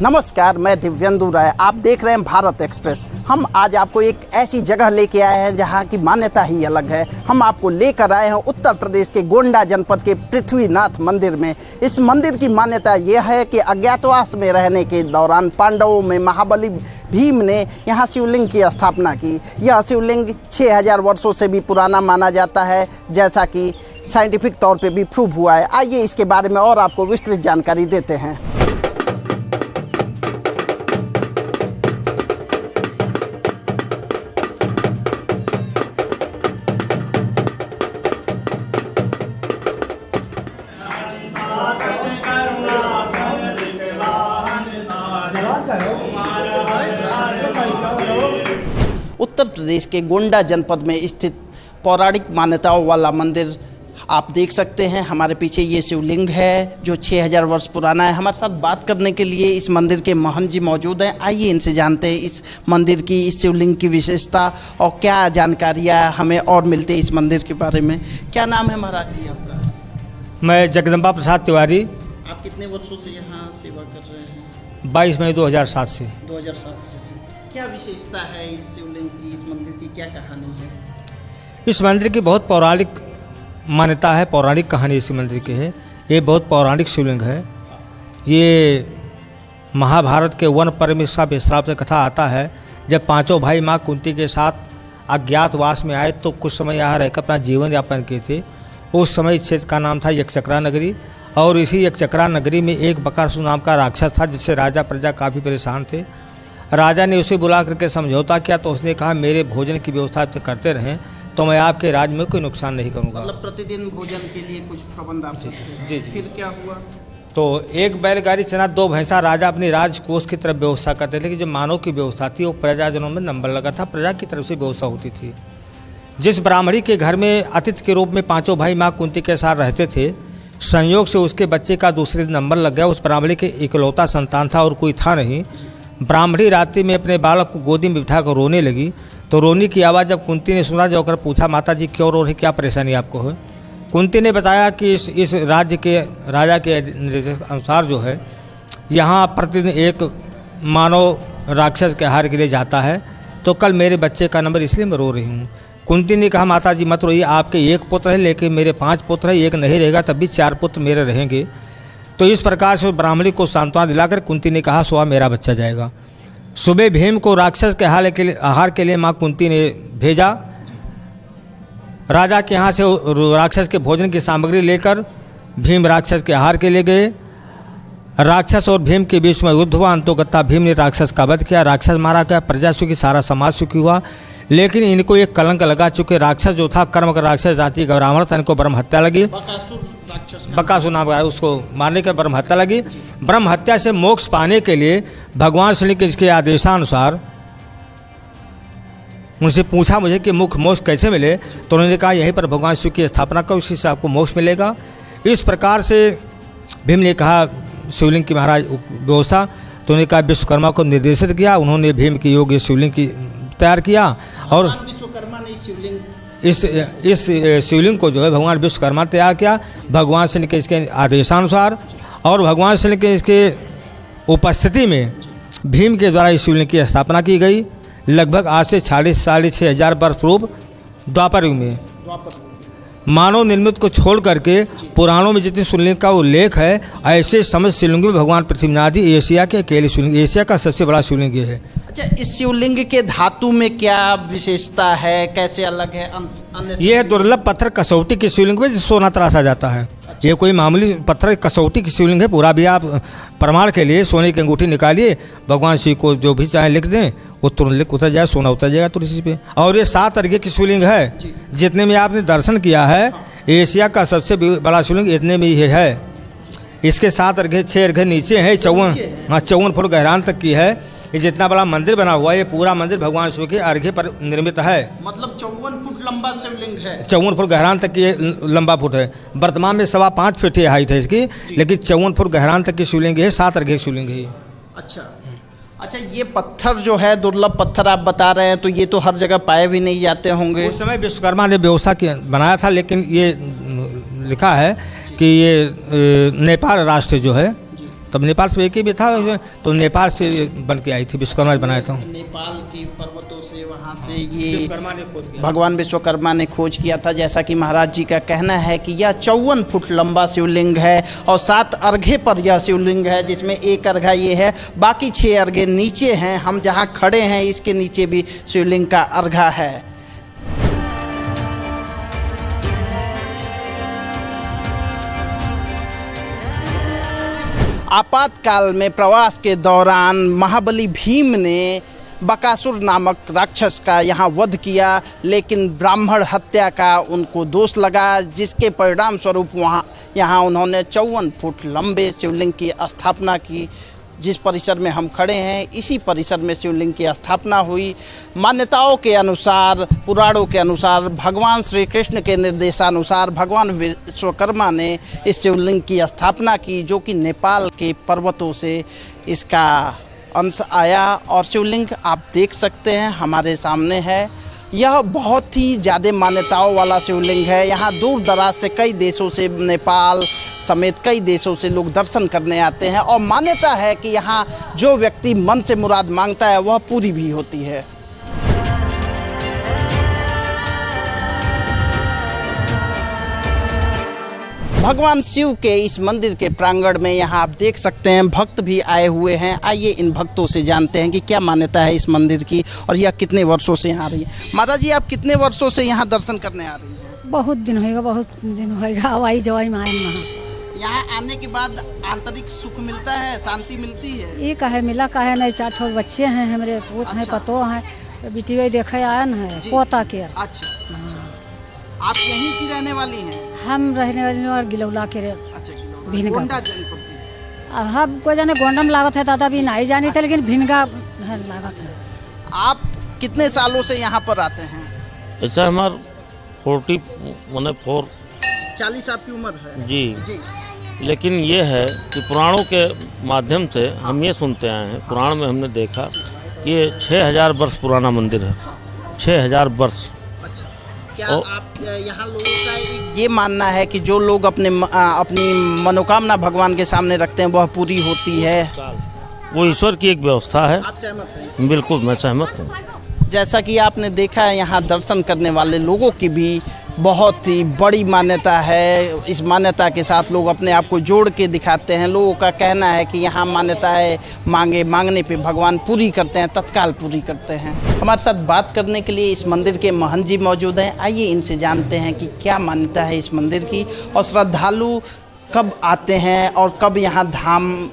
नमस्कार, मैं दिव्येंदु राय। आप देख रहे हैं भारत एक्सप्रेस। हम आज आपको एक ऐसी जगह लेके आए हैं जहां की मान्यता ही अलग है। हम आपको लेकर आए हैं उत्तर प्रदेश के गोंडा जनपद के पृथ्वीनाथ मंदिर में। इस मंदिर की मान्यता यह है कि अज्ञातवास में रहने के दौरान पांडवों में महाबली भीम ने यहाँ शिवलिंग की स्थापना की। यह शिवलिंग 6000 वर्षों से भी पुराना माना जाता है, जैसा कि साइंटिफिक तौर पे भी प्रूव हुआ है। आइए इसके बारे में और आपको विस्तृत जानकारी देते हैं। उत्तर प्रदेश के गोंडा जनपद में स्थित पौराणिक मान्यताओं वाला मंदिर आप देख सकते हैं। हमारे पीछे ये शिवलिंग है जो 6000 वर्ष पुराना है। हमारे साथ बात करने के लिए इस मंदिर के महंत जी मौजूद हैं। आइए इनसे जानते हैं इस मंदिर की, इस शिवलिंग की विशेषता और क्या जानकारियाँ हमें और मिलती है इस मंदिर के बारे में। क्या नाम है महाराज जी आपका? मैं जगदम्बा प्रसाद तिवारी। आप कितने वर्षों से यहाँ सेवा कर रहे हैं? 22 मई 2007 से। 2007 से। क्या विशेषता है इस शिवलिंग की, इस मंदिर की क्या कहानी है? इस मंदिर की बहुत पौराणिक मान्यता है, पौराणिक कहानी इस मंदिर की है। ये बहुत पौराणिक शिवलिंग है। ये महाभारत के वन पर्व में इसका विस्तार से कथा आता है। जब पांचों भाई माँ कुंती के साथ अज्ञातवास में आए तो कुछ समय यहाँ रहकर अपना जीवन यापन किए थे। उस समय इस क्षेत्र का नाम था यक्षचक्रा नगरी, और इसी यक्षचक्रा नगरी में एक बकासुर नाम का राक्षस था, जिससे राजा प्रजा काफ़ी परेशान थे। राजा ने उसे बुला करके समझौता किया तो उसने कहा, मेरे भोजन की व्यवस्था करते रहें तो मैं आपके राज्य में कोई नुकसान नहीं करूंगा। मतलब प्रतिदिन भोजन के लिए कुछ प्रबंध आप करते हैं? जी। फिर क्या हुआ? तो एक बैलगाड़ी चना 2 भैंसा राजा अपनी राजकोष की तरफ व्यवस्था करते थे कि जो मानव की व्यवस्था थी वो प्रजाजनों में नंबर लगा था, प्रजा की तरफ से व्यवस्था होती थी। जिस ब्राह्मणी के घर में अतिथि के रूप में पांचों भाई माँ कुंती के साथ रहते थे, संयोग से उसके बच्चे का दूसरे नंबर लग गया। उस ब्राह्मणी के इकलौता संतान था और कोई था नहीं। ब्राह्मणी रात्रि में अपने बालक को गोदी में बिठा कर रोने लगी। तो रोने की आवाज़ जब कुंती ने सुना, जाकर पूछा, माता जी क्यों रो रही, क्या परेशानी आपको है? कुंती ने बताया कि इस राज्य के राजा के अनुसार जो है यहाँ प्रतिदिन एक मानव राक्षस के आहार के लिए जाता है, तो कल मेरे बच्चे का नंबर इसलिए मैं रो रही हूँ। कुंती ने कहा, माता जी मत रोइए, आपके एक पुत्र है लेकिन मेरे 5 पुत्र है, एक नहीं रहेगा तब भी 4 पुत्र मेरे रहेंगे। तो इस प्रकार से ब्राह्मणी को सांत्वना दिलाकर कुंती ने कहा, सुबह मेरा बच्चा जाएगा। सुबह भीम को राक्षस के आहार के लिए माँ कुंती ने भेजा। राजा के यहाँ से राक्षस के भोजन की सामग्री लेकर भीम राक्षस के आहार के लिए गए। राक्षस और भीम के बीच में युद्ध हुआ। अंतोगत्ता भीम ने राक्षस का वध किया, राक्षस मारा गया, प्रजा सुखी, सारा समाज सुखी हुआ। लेकिन इनको एक कलंक लगा, चुके राक्षस जो था कर्म का राक्षस जाति का ब्राह्मण था, इनको ब्रह्म हत्या लगी। बकासुर नाम का, उसको मारने के ब्रह्म हत्या लगी। ब्रह्म हत्या से मोक्ष पाने के लिए भगवान श्री कृष्ण के आदेशानुसार उनसे पूछा मुझे कि मुख्य मोक्ष कैसे मिले, तो उन्होंने कहा यहीं पर भगवान शिव की स्थापना करो, उसी से आपको मोक्ष मिलेगा। इस प्रकार से भीम ने कहा शिवलिंग की महाराज व्यवस्था, तो उन्होंने कहा विश्वकर्मा को निर्देशित किया। उन्होंने भीम की योग्य शिवलिंग की तैयार किया और विश्वकर्मा ने शिवलिंग इस शिवलिंग को जो है भगवान विश्वकर्मा तैयार किया40 श्री के इसके आदेशानुसार। और भगवान श्री के इसके उपस्थिति में भीम के द्वारा इस शिवलिंग की स्थापना की गई। लगभग आज से 6,500 वर्ष पूर्व द्वापर युग में मानव निर्मित को छोड़ करके पुराणों में जितनी शिवलिंग का उल्लेख है, ऐसे समस्त शिवलिंग में भगवान पृथ्वीनाथ जी एशिया के अकेले शिवलिंग, एशिया का सबसे बड़ा शिवलिंग ये है। अच्छा, इस शिवलिंग के धातु में क्या विशेषता है, कैसे अलग है अन्य? ये है दुर्लभ पत्थर कसौटी की शिवलिंग में सोना तराशा जाता है। ये कोई मामूली पत्थर कसौटी की शिवलिंग है। पूरा भी आप प्रमाण के लिए सोने की अंगूठी निकालिए, भगवान शिव को जो भी चाहे लिख दें, वो तुरंत लिख उतर जाए, सोना उतर जाएगा तुलसी पे। और ये 7 अर्घ्य की शिवलिंग है। जितने में आपने दर्शन किया है, एशिया का सबसे बड़ा शिवलिंग इतने में ये है। इसके 7 अर्घ्य 6 अर्घ्य नीचे हैं, 54 फुट गहराई तक की है। ये जितना बड़ा मंदिर बना हुआ है, ये पूरा मंदिर भगवान शिव के अर्घ्य पर निर्मित है। मतलब 54 फुट लंबा शिवलिंग है। 54 फुट गहराई तक की लंबा फुट है। वर्तमान में 5.25 फीट हाइट है इसकी, लेकिन 54 फुट गहराई तक की शिवलिंग है। 7 अर्घ्य शिवलिंग है। अच्छा, ये पत्थर जो है दुर्लभ पत्थर आप बता रहे हैं, तो ये तो हर जगह पाए भी नहीं जाते होंगे। उस समय विश्वकर्मा ने व्यवस्था बनाया था, लेकिन ये लिखा है कि ये नेपाल राष्ट्र जो है तब नेपाल से एक ही भी था, तो नेपाल से बन के आई थी, विश्वकर्मा बनाया था। नेपाल की पर्वतों से वहाँ से ये विश्वकर्मा ने खोज किया। भगवान विश्वकर्मा ने खोज किया था। जैसा कि महाराज जी का कहना है कि यह 54 फुट लंबा शिवलिंग है और 7 अर्घे पर यह शिवलिंग है, जिसमें एक अर्घा ये है, बाकी 6 अर्घे नीचे हैं। हम जहाँ खड़े हैं इसके नीचे भी शिवलिंग का अर्घा है। आपातकाल में प्रवास के दौरान महाबली भीम ने बकासुर नामक राक्षस का यहाँ वध किया, लेकिन ब्राह्मण हत्या का उनको दोष लगा, जिसके परिणाम स्वरूप यहाँ उन्होंने 54 फुट लंबे शिवलिंग की स्थापना की। जिस परिसर में हम खड़े हैं इसी परिसर में शिवलिंग की स्थापना हुई। मान्यताओं के अनुसार, पुराणों के अनुसार, भगवान श्री कृष्ण के निर्देशानुसार भगवान विश्वकर्मा ने इस शिवलिंग की स्थापना की, जो कि नेपाल के पर्वतों से इसका अंश आया। और शिवलिंग आप देख सकते हैं हमारे सामने है। यह बहुत ही ज़्यादा मान्यताओं वाला शिवलिंग है। यहाँ दूर दराज से कई देशों से, नेपाल समेत कई देशों से लोग दर्शन करने आते हैं और मान्यता है कि यहाँ जो व्यक्ति मन से मुराद मांगता है वह पूरी भी होती है। भगवान शिव के इस मंदिर के प्रांगण में यहाँ आप देख सकते हैं भक्त भी आए हुए हैं। आइए इन भक्तों से जानते हैं कि क्या मान्यता है इस मंदिर की और यह कितने वर्षों से यहाँ आ रही है। माता जी, आप कितने वर्षों से यहाँ दर्शन करने आ रही हैं? बहुत दिन होएगा हवाई जवाई में आए। यहाँ आने के बाद आंतरिक सुख मिलता है, शांति मिलती है? ये कहे मिला कहे नहीं, 4 ठो बच्चे हैं हमारे, पूत हैं, पतो हैं, बेटी देखे आए न है पोता के। अच्छा, आप यहीं की रहने वाली हैं? हम रहने वाले और गिलौला के। अच्छा, भिनगा जनपद। हम को जाने गोंडम लागत है, दादा भी नहीं जानी थे, लेकिन भिनगा लागत है। आप कितने सालों से यहाँ पर आते हैं? ऐसा हमार 4 40 आपकी उम्र है जी। लेकिन ये है कि पुराणों के माध्यम से हम ये सुनते आए हैं, पुराण में हमने देखा कि ये 6000 वर्ष पुराना मंदिर है। 6000 वर्ष। क्या आप यहाँ लोगों का ये मानना है कि जो लोग अपनी मनोकामना भगवान के सामने रखते हैं वह पूरी होती है? वो ईश्वर की एक व्यवस्था है। आप सहमत हैं? बिल्कुल, मैं सहमत हूँ। जैसा कि आपने देखा है, यहाँ दर्शन करने वाले लोगों की भी बहुत ही बड़ी मान्यता है। इस मान्यता के साथ लोग अपने आप को जोड़ के दिखाते हैं। लोगों का कहना है कि यहाँ मान्यताएं मांगने पे भगवान पूरी करते हैं, तत्काल पूरी करते हैं। हमारे साथ बात करने के लिए इस मंदिर के महंत जी मौजूद हैं। आइए इनसे जानते हैं कि क्या मान्यता है इस मंदिर की और श्रद्धालु कब आते हैं और कब यहाँ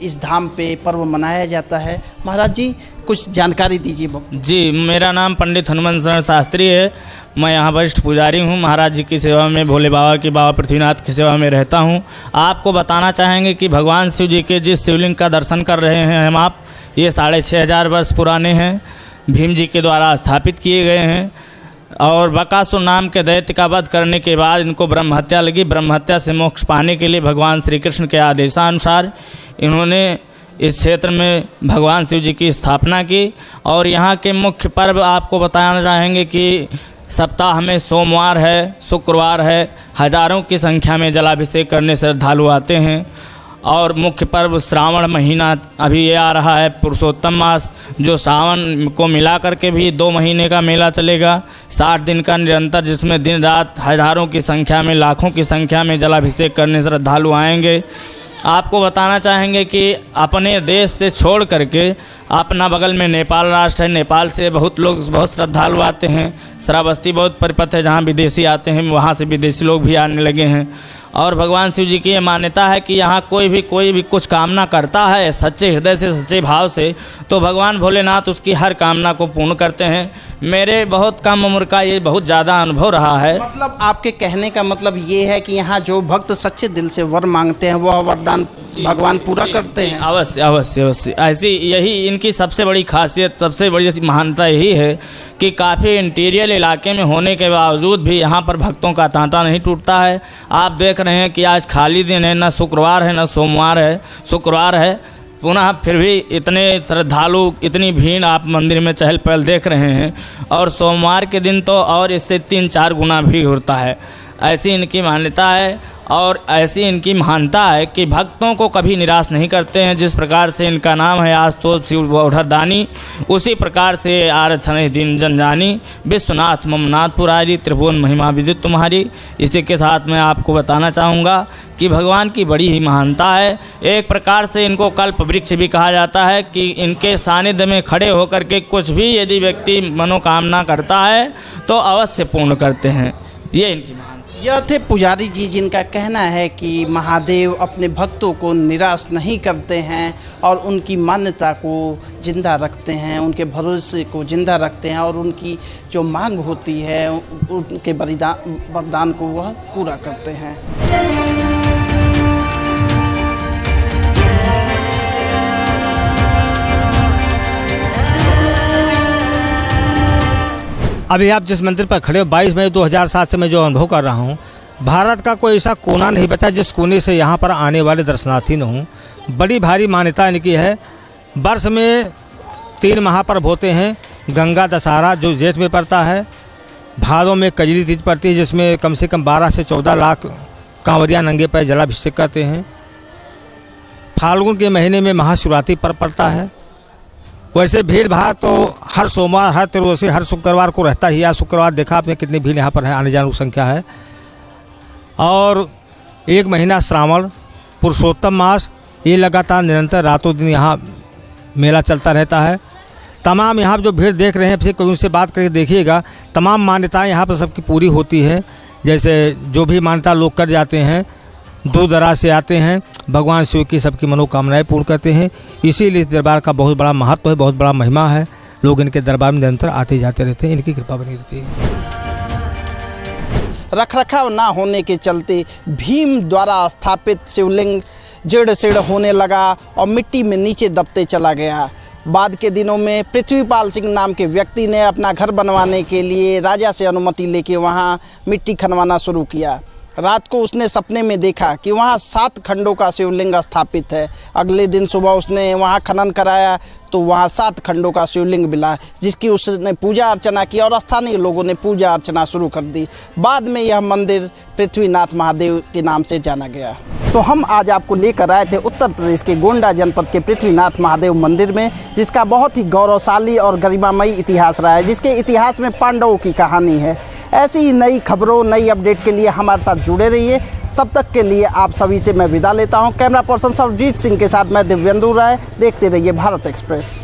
इस धाम पे पर्व मनाया जाता है। महाराज जी, कुछ जानकारी दीजिए। जी, मेरा नाम पंडित हनुमान शरण शास्त्री है। मैं यहाँ वरिष्ठ पुजारी हूँ। महाराज जी की सेवा में, भोले बाबा की, बाबा पृथ्वीनाथ की सेवा में रहता हूँ। आपको बताना चाहेंगे कि भगवान शिव जी के जिस शिवलिंग का दर्शन कर रहे हैं हम आप, ये 6500 वर्ष पुराने हैं, भीम जी के द्वारा स्थापित किए गए हैं। और बकासुर नाम के दैत्य का वध करने के बाद इनको ब्रह्म हत्या लगी। ब्रह्म हत्या से मोक्ष पाने के लिए भगवान श्री कृष्ण के आदेशानुसार इन्होंने इस क्षेत्र में भगवान शिव जी की स्थापना की। और यहाँ के मुख्य पर्व आपको बताना चाहेंगे कि सप्ताह में सोमवार है, शुक्रवार है, हज़ारों की संख्या में जलाभिषेक करने श्रद्धालु आते हैं। और मुख्य पर्व श्रावण महीना अभी ये आ रहा है, पुरुषोत्तम मास, जो सावन को मिला करके भी 2 महीने का मेला चलेगा, 60 दिन का निरंतर, जिसमें दिन रात हज़ारों की संख्या में, लाखों की संख्या में जलाभिषेक करने श्रद्धालु आएंगे। आपको बताना चाहेंगे कि अपने देश से छोड़ करके अपना बगल में नेपाल राष्ट्र है, नेपाल से बहुत लोग, बहुत श्रद्धालु आते हैं। श्रावस्ती बहुत परिपथ है जहाँ विदेशी आते हैं, वहाँ से विदेशी लोग भी आने लगे हैं। और भगवान शिव जी की ये मान्यता है कि यहाँ कोई भी कुछ कामना करता है सच्चे हृदय से, सच्चे भाव से, तो भगवान भोलेनाथ उसकी हर कामना को पूर्ण करते हैं। मेरे बहुत कम उम्र का ये बहुत ज़्यादा अनुभव रहा है। मतलब आपके कहने का मतलब ये है कि यहाँ जो भक्त सच्चे दिल से वर मांगते हैं वह वरदान भगवान पूरा करते हैं? अवश्य अवश्य अवश्य। ऐसी यही इनकी सबसे बड़ी खासियत, सबसे बड़ी महानता यही है कि काफ़ी इंटीरियर इलाके में होने के बावजूद भी यहाँ पर भक्तों का तांता नहीं टूटता है। आप देख रहे हैं कि आज खाली दिन है, ना शुक्रवार है, ना सोमवार है, शुक्रवार है, पुनः फिर भी इतने श्रद्धालु, इतनी भीड़ आप मंदिर में चहल पहल देख रहे हैं। और सोमवार के दिन तो और इससे 3-4 गुना भीड़ होता है, ऐसी इनकी मान्यता है। और ऐसी इनकी महानता है कि भक्तों को कभी निराश नहीं करते हैं। जिस प्रकार से इनका नाम है आज तो शिव बौढ़दानी, उसी प्रकार से आरथन दिन जन जानी, विश्वनाथ ममनाथ पुरारी, त्रिभुवन महिमा विदित तुम्हारी। इसी के साथ मैं आपको बताना चाहूँगा कि भगवान की बड़ी ही महानता है। एक प्रकार से इनको कल्प वृक्ष भी कहा जाता है कि इनके सानिध्य में खड़े होकर के कुछ भी यदि व्यक्ति मनोकामना करता है तो अवश्य पूर्ण करते हैं। ये इनकी महानता। यह थे पुजारी जी जिनका कहना है कि महादेव अपने भक्तों को निराश नहीं करते हैं और उनकी मान्यता को जिंदा रखते हैं, उनके भरोसे को जिंदा रखते हैं और उनकी जो मांग होती है उनके वरदान को वह पूरा करते हैं। अभी आप जिस मंदिर पर खड़े हो 22 मई 2007 से मैं जो अनुभव कर रहा हूँ, भारत का कोई ऐसा कोना नहीं बचा जिस कोने से यहाँ पर आने वाले दर्शनार्थी न हों। बड़ी भारी मान्यता इनकी है। वर्ष में 3 महापर्व होते हैं। गंगा दशहरा जो जेठ में पड़ता है, भादों में कजली तीज पड़ती है जिसमें कम से कम 12 से 14 लाख कांवरिया नंगे पैर जलाभिषेक करते हैं। फाल्गुन के महीने में महाशिवरात्रि पर्व पड़ता है। वैसे भीड़ भाड़ तो हर सोमवार, हर त्रयोदशी, हर शुक्रवार को रहता ही। आज शुक्रवार देखा आपने कितनी भीड़ यहाँ पर है, आने जाने की संख्या है। और एक महीना श्रावण, पुरुषोत्तम मास, ये लगातार निरंतर रातों दिन यहाँ मेला चलता रहता है। तमाम यहाँ जो भीड़ देख रहे हैं, फिर कोई उनसे बात करके देखिएगा, तमाम मान्यताएँ यहाँ पर सबकी पूरी होती है। जैसे जो भी मान्यता लोग कर जाते हैं, दूर दराज से आते हैं, भगवान शिव की सबकी मनोकामनाएं पूर्ण करते हैं। इसीलिए इस दरबार का बहुत बड़ा महत्व है, बहुत बड़ा महिमा है। लोग इनके दरबार में निरंतर आते जाते रहते हैं, इनकी कृपा बनी रहती है। रखरखाव ना होने के चलते भीम द्वारा स्थापित शिवलिंग जड़ सीड़ होने लगा और मिट्टी में नीचे दबते चला गया। बाद के दिनों में पृथ्वीपाल सिंह नाम के व्यक्ति ने अपना घर बनवाने के लिए राजा से अनुमति लेके वहाँ मिट्टी खनवाना शुरू किया। रात को उसने सपने में देखा कि वहाँ 7 खंडों का शिवलिंग स्थापित है। अगले दिन सुबह उसने वहाँ खनन कराया तो वहाँ 7 खंडों का शिवलिंग मिला, जिसकी उसने पूजा अर्चना की और स्थानीय लोगों ने पूजा अर्चना शुरू कर दी। बाद में यह मंदिर पृथ्वीनाथ महादेव के नाम से जाना गया। तो हम आज आपको लेकर आए थे उत्तर प्रदेश के गोंडा जनपद के पृथ्वीनाथ महादेव मंदिर में, जिसका बहुत ही गौरवशाली और गरिमामयी इतिहास रहा है, जिसके इतिहास में पांडवों की कहानी है। ऐसी ही नई खबरों, नई अपडेट के लिए हमारे साथ जुड़े रहिए। तब तक के लिए आप सभी से मैं विदा लेता हूं। कैमरा पर्सन सर्वजीत सिंह के साथ मैं दिव्येंदु राय। देखते रहिए भारत एक्सप्रेस।